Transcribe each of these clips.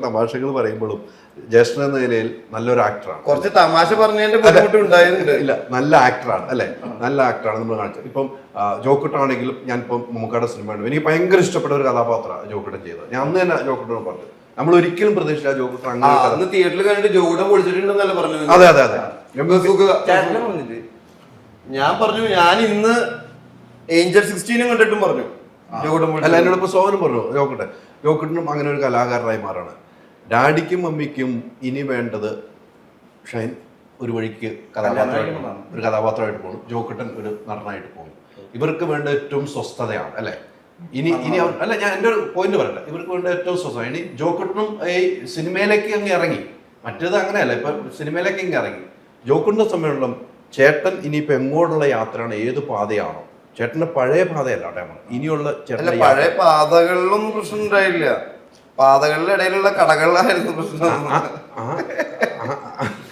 തമാശകൾ പറയുമ്പോഴും ജ്യേഷ്ഠൻ എന്ന നിലയിൽ നല്ലൊരു ആക്ടറാണ്. കുറച്ച് തമാശ പറഞ്ഞതിന്റെ ബുദ്ധിമുട്ടുണ്ടായിരുന്നു. ഇല്ല, നല്ല ആക്ടറാണ് അല്ലെ, നല്ല ആക്ടറാണ് നമ്മൾ കാണിച്ചത്. ഇപ്പം ജോക്കുട്ടാണെങ്കിലും ഞാൻ ഇപ്പം മമ്മൂക്കയുടെ സിനിമ കണ്ടു, എനിക്ക് ഭയങ്കര ഇഷ്ടപ്പെട്ട ഒരു കഥാപാത്രമാണ് ജോക്കുട്ടൻ ചെയ്തത്. ഞാൻ അന്ന് തന്നെ ജോക്കുട്ടനോട് പറഞ്ഞു, നമ്മൾ ഒരിക്കലും പ്രതീക്ഷിച്ച ജോക്കുട്ടൻ അങ്ങനെ തിയേറ്ററിൽ കണ്ടിട്ട് ജോക്കുട്ടൻ പൊളിച്ചിട്ടുണ്ടെന്നല്ല പറഞ്ഞു. അതെ അതെ അതെ, ഞാൻ പറഞ്ഞു ഞാൻ ഇന്ന് ഏഞ്ചൽ 16 കണ്ടിട്ടും പറഞ്ഞു അല്ല, എന്നോട് ഇപ്പൊ സോനും പറഞ്ഞു ജോക്കുട്ടനും അങ്ങനെ ഒരു കലാകാരനായി മാറാണ്. ഡാഡിക്കും മമ്മിക്കും ഇനി വേണ്ടത് ഷൈൻ ഒരു വഴിക്ക് ഒരു കഥാപാത്രമായിട്ട് പോകും, ജോക്കുട്ടൻ ഒരു നടനായിട്ട് പോകും. ഇവർക്ക് വേണ്ട ഏറ്റവും സ്വസ്ഥതയാണ് അല്ലെ. ഇനി അല്ല, ഞാൻ എൻ്റെ ഒരു പോയിന്റ് പറയട്ടെ, ഇവർക്ക് വേണ്ട ഏറ്റവും സ്വസ്ഥത. ഇനി ജോക്കുട്ടനും ഈ സിനിമയിലേക്ക് അങ്ങ് ഇറങ്ങി, മറ്റേത് അങ്ങനെയല്ല, ഇപ്പൊ സിനിമയിലേക്ക് അങ്ങ് ഇറങ്ങി. ജോക്കുട്ടന്റെ സമയമുള്ള ചേട്ടൻ ഇനിയിപ്പോ എങ്ങോട്ടുള്ള യാത്രയാണ്, ഏത് പാതയാണോ, ചേട്ടന്റെ പഴയ പാതയല്ല കേട്ടോ, ഇനിയുള്ള ചേട്ടന്റെ പഴയ പാതകളിലൊന്നും പ്രശ്നം ഉണ്ടായില്ല, പാതകളുടെ ഇടയിലുള്ള കടകളിലായിരുന്നു പ്രശ്നം.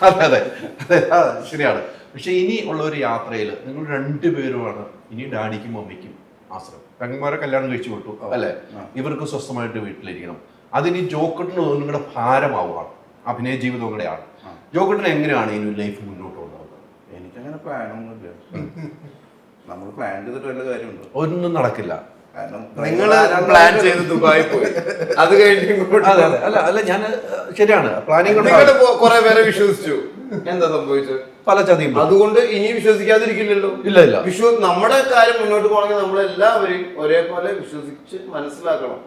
അതെ അതെ അതെ, ശരിയാണ്. പക്ഷെ ഇനി ഉള്ള ഒരു യാത്രയിൽ നിങ്ങൾ രണ്ടുപേരുമാണ് ഇനി ഡാഡിക്കും മമ്മിക്കും ആശ്രയം. പെങ്ങന്മാരെ കല്യാണം കഴിച്ചു വിട്ടു അല്ലെ, ഇവർക്ക് സ്വസ്ഥമായിട്ട് വീട്ടിലിരിക്കണം. അതിനി ജോക്കുട്ടിന് നിങ്ങളുടെ ഭാരമാവുകയാണ്, അഭിനയ ജീവിതം കൂടെയാണ്. ജോക്കുട്ടിന് എങ്ങനെയാണ് ഇനി ലൈഫ് മുന്നോട്ട് കൊണ്ടുപോകുന്നത്? എനിക്കങ്ങനെ പ്ലാനൊന്നുമില്ല, നമ്മൾ പ്ലാൻ ചെയ്തിട്ട് വല്ല കാര്യമുണ്ടോ? ഒന്നും നടക്കില്ല. നിങ്ങൾ പ്ലാൻ ചെയ്ത് ദുബായി പോയി, അത് കഴിഞ്ഞ് അല്ല അല്ല, ഞാൻ ശരിയാണ്, പ്ലാനിങ് കുറെ പേരെ വിശ്വസിച്ചു, എന്താ സംഭവിച്ചത്? പല ചതിയും. അതുകൊണ്ട് ഇനി വിശ്വസിക്കാതിരിക്കില്ലല്ലോ. ഇല്ല ഇല്ല, നമ്മുടെ കാര്യം മുന്നോട്ട് പോകണമെങ്കിൽ നമ്മളെല്ലാവരെയും ഒരേപോലെ വിശ്വസിച്ച് മനസ്സിലാക്കണം.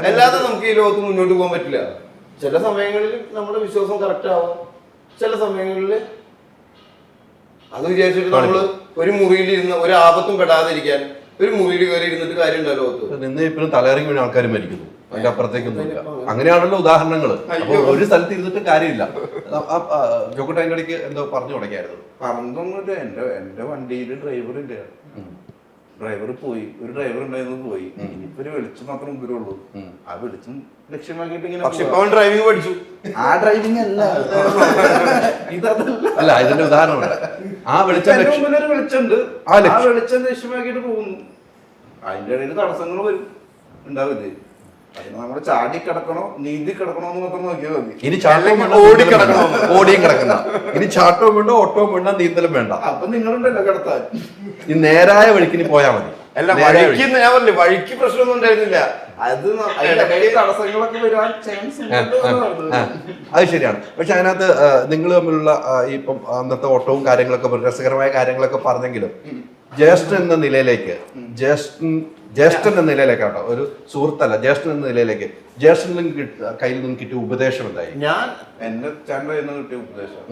അല്ലാതെ നമുക്ക് ഈ ലോകത്ത് മുന്നോട്ട് പോകാൻ പറ്റില്ല. ചില സമയങ്ങളിൽ നമ്മുടെ വിശ്വാസം കറക്റ്റ് ആവാം, ചില സമയങ്ങളിൽ അത് വിചാരിച്ചിട്ട് നമ്മള് ഒരു മുറിയിൽ ഇരുന്ന് ഒരു ആപത്തും പെടാതിരിക്കാൻ ഒരു മുറിയിൽ കയറി ഇരുന്നിട്ട് കാര്യം ഉണ്ടല്ലോ. നിന്ന് ഇപ്പോഴും തലയിറങ്ങി വീണ ആൾക്കാർ മരിക്കുന്നു, അതിന്റെ അപ്പുറത്തേക്കൊന്നുമില്ല. അങ്ങനെയാണല്ലോ ഉദാഹരണങ്ങൾ. അപ്പൊ ഒരു സ്ഥലത്ത് ഇരുന്നിട്ട് കാര്യമില്ല. ജോക്കുട്ടൻ അതിന്റെ ഇടയ്ക്ക് എന്തോ പറഞ്ഞു തുടങ്ങിയായിരുന്നു. പറഞ്ഞൊന്നുമില്ല, എന്റെ വണ്ടിയിൽ ഡ്രൈവറില്ല, ഡ്രൈവർ പോയി, ഒരു ഡ്രൈവർ ഉണ്ടായിരുന്നു പോയി, ഇനിയിപ്പോ ഒരു വെളിച്ചം മാത്രം മുമ്പിലുള്ളൂ. ആ വെളിച്ചം ലക്ഷ്യമാക്കിയിട്ട് ഇങ്ങനെ ഡ്രൈവിംഗ് പഠിച്ചു. ആ ഡ്രൈവിംഗ് അല്ല, ഇതല്ല. അല്ല, ഇതിന്റെ ഉദാഹരണമുണ്ട്. ആ വെളിച്ചം ഒരു വെളിച്ചമുണ്ട്, ആ വെളിച്ചം ലക്ഷ്യമാക്കിയിട്ട് പോകുന്നു. അതിന്റെ ഇടയിൽ തടസ്സങ്ങൾ വരും, ഉണ്ടാവില്ലേ? അതിന് നമ്മള് ചാടി കിടക്കണോ നീന്തി കിടക്കണോ എന്ന് മാത്രം നോക്കിയാൽ മതി. ഇനി ചാട്ടവും ഓടിയും കിടക്കുന്ന, ഇനി ചാട്ടവും വേണ്ട, ഓട്ടവും വേണ്ട, നീന്തലും വേണ്ട. അപ്പൊ നിങ്ങളുണ്ടല്ലോ കിടത്താൻ. ഈ നേരായ വഴിക്ക് പോയാൽ മതി. അല്ല, വഴിക്ക് ഞാൻ പറഞ്ഞില്ലേ, വഴിക്ക് പ്രശ്നമൊന്നും ഉണ്ടായിരുന്നില്ല. അത് തടസ്സങ്ങളൊക്കെ വരാൻ ചാൻസ്. അത് ശരിയാണ്. പക്ഷെ അതിനകത്ത് നിങ്ങൾ തമ്മിലുള്ള ഇപ്പം അന്നത്തെ ഓട്ടവും കാര്യങ്ങളൊക്കെ രസകരമായ കാര്യങ്ങളൊക്കെ പറഞ്ഞെങ്കിലും ജ്യേഷ്ഠൻ എന്ന നിലയിലേക്ക് ജ്യേഷ്ഠൻ എന്ന നിലയിലേക്കാട്ടോ, ഒരു സുഹൃത്തല്ല, ജ്യേഷ്ഠൻ എന്ന നിലയിലേക്ക് ജ്യേഷ്ഠൻ കയ്യിൽ നിന്ന് കിട്ടിയ ഉപദേശം എന്തായി? ഞാൻ എന്റെ ചാനൽ കയ്യിൽ നിന്ന് കിട്ടിയ ഉപദേശം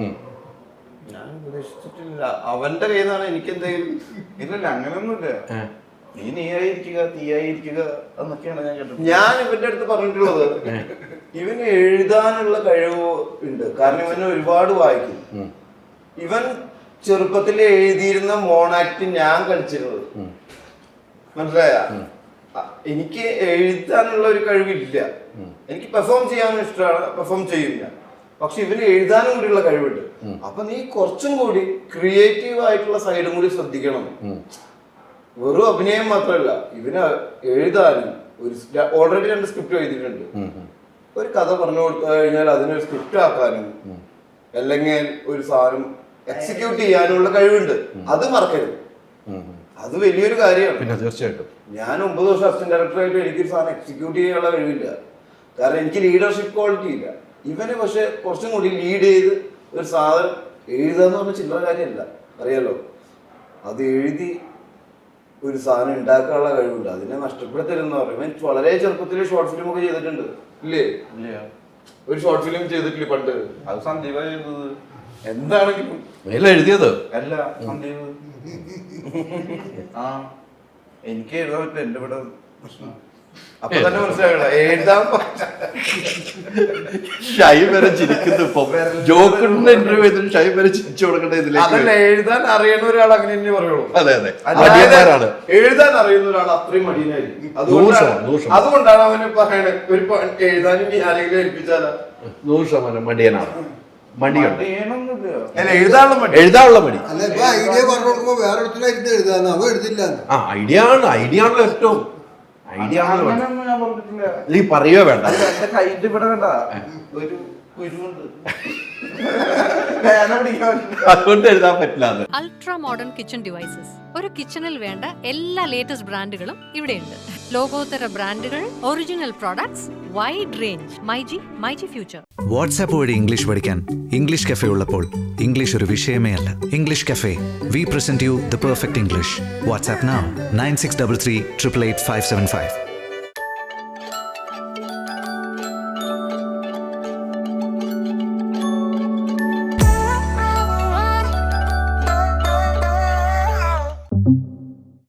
ഞാൻ ഉപദേശിച്ചിട്ടില്ല, അവന്റെ കയ്യിൽ നിന്നാണ് എനിക്ക് എന്തെങ്കിലും. ഇല്ലല്ല, അങ്ങനെയൊന്നുമില്ല. നീയായിരിക്കുക, തീയായിരിക്കുക എന്നൊക്കെയാണ് ഞാൻ കേട്ടത്. ഞാൻ ഇവന്റെ അടുത്ത് പറഞ്ഞിട്ടുള്ളത്, ഇവന് എഴുതാനുള്ള കഴിവ് ഉണ്ട്, കാരണം ഇവന് ഒരുപാട് വായിക്കും. ഇവൻ ചെറുപ്പത്തിൽ എഴുതിയിരുന്ന മോണാക്ട് ഞാൻ കളിച്ചിരുന്നത്, മനസ്സിലായ? എനിക്ക് എഴുതാനുള്ള ഒരു കഴിവില്ല. എനിക്ക് പെർഫോം ചെയ്യാനും ഇഷ്ടമാണ്, പെർഫോം ചെയ്യും ഞാൻ. പക്ഷെ ഇവന് എഴുതാനും കൂടിയുള്ള കഴിവുണ്ട്. അപ്പൊ നീ കുറച്ചും കൂടി ക്രിയേറ്റീവ് ആയിട്ടുള്ള സൈഡും കൂടി ശ്രദ്ധിക്കണം. വെറും അഭിനയം മാത്രമല്ല, ഇവന് എഴുതാനും ഒരു ഓൾറെഡി 2 സ്ക്രിപ്റ്റ് എഴുതിയിട്ടുണ്ട്. ഒരു കഥ പറഞ്ഞു കൊടുത്തു കഴിഞ്ഞാൽ അതിനൊരു സ്ക്രിപ്റ്റ് ആക്കാനും അല്ലെങ്കിൽ ഒരു സാധനം എക്സിക്യൂട്ട് ചെയ്യാനുള്ള കഴിവുണ്ട്. അത് മറക്കരുത്, അത് വലിയൊരു കാര്യമാണ്. പിന്നെ തീർച്ചയായിട്ടും ഞാൻ 9 വർഷം അസിസ്റ്റന്റ് ഡയറക്ടറായിട്ട് എനിക്കൊരു സാധനം എക്സിക്യൂട്ട് ചെയ്യാനുള്ള കഴിവില്ല, കാരണം എനിക്ക് ലീഡർഷിപ്പ് ക്വാളിറ്റി ഇല്ല. ഇവന് പക്ഷെ കുറച്ചും കൂടി ലീഡ് ചെയ്ത് ഒരു സാധനം എഴുതാന്ന് പറഞ്ഞ ചില്ലറ കാര്യമല്ല, അറിയാലോ. അത് എഴുതി ഒരു സാധനം ഉണ്ടാക്കാനുള്ള കഴിവുണ്ട്, അതിനെ നഷ്ടപ്പെടുത്തരുതെന്ന് പറയും. ഇവൻ വളരെ ചെറുപ്പത്തിൽ ഷോർട്ട് ഫിലിം ഒക്കെ ചെയ്തിട്ടുണ്ട്, ഇല്ലേ? ഒരു ഷോർട്ട് ഫിലിം ചെയ്തിട്ടില്ലേ പണ്ട്? അത് സന്ദീപ ചെയ്തത്. എന്താണെങ്കിലും എഴുതിയത് അല്ല, സന്ദീപ്. ആ, എനിക്ക് എഴുതാൻ പറ്റില്ല, എന്റെ ഇവിടെ പ്രശ്നം. അപ്പൊ തന്നെ മനസ്സിലാകണം എഴുതാൻ. ഷൈ വരെ ചിരിക്കുന്നു ഇപ്പൊ. ജോക്കുട്ടിന്റെ ഇന്റർവ്യൂ ചെയ്തിട്ട് ഷൈ വരെ ചിരിച്ചു കൊടുക്കേണ്ട ഇതിലേക്ക്. അതല്ല, എഴുതാൻ അറിയുന്ന ഒരാൾ അങ്ങനെ തന്നെ പറയുള്ളൂ. അതെ അതെ, എഴുതാൻ അറിയുന്ന ഒരാൾ അത്രയും മടിയനായിരിക്കും. അതുകൊണ്ടാണ് അവന് പറയണത്, ഒരു എഴുതാനും ആരെങ്കിലും ഏൽപ്പിച്ചാലോ. 100% മടിയനാണ്. മടിയുണ്ട്, എഴുതാനുള്ള മടി. ഐഡിയ ആണല്ലോ ഏറ്റവും ഐഡിയ ആണല്ലോ. ഞാൻ പറഞ്ഞിട്ടില്ല. നീ പറയുകയോ വേണ്ട. അത് എന്റെ കയ്യിന്റെ ഇവിടെ കണ്ട ഒരു കുരുവുണ്ട്. പേന പിടിക്കാൻ പറ്റില്ല. അതുകൊണ്ട് എഴുതാൻ പറ്റില്ല അത്. Ultra modern kitchen devices. ഒരു കിച്ചണിൽ വേണ്ട എല്ലാ ലേറ്റസ്റ്റ് ബ്രാൻഡുകളും ഇവിടെയുണ്ട്. ലോകോത്തര ബ്രാൻഡുകൾ, original products, wide range. MyG future. WhatsApp വഴി ഇംഗ്ലീഷ് പഠിക്കാൻ ഇംഗ്ലീഷ് കഫേ ഉള്ളപ്പോൾ ഇംഗ്ലീഷ് ഒരു വിഷയമേ അല്ല. English cafe, we present you the perfect English. WhatsApp now 9633 888 575.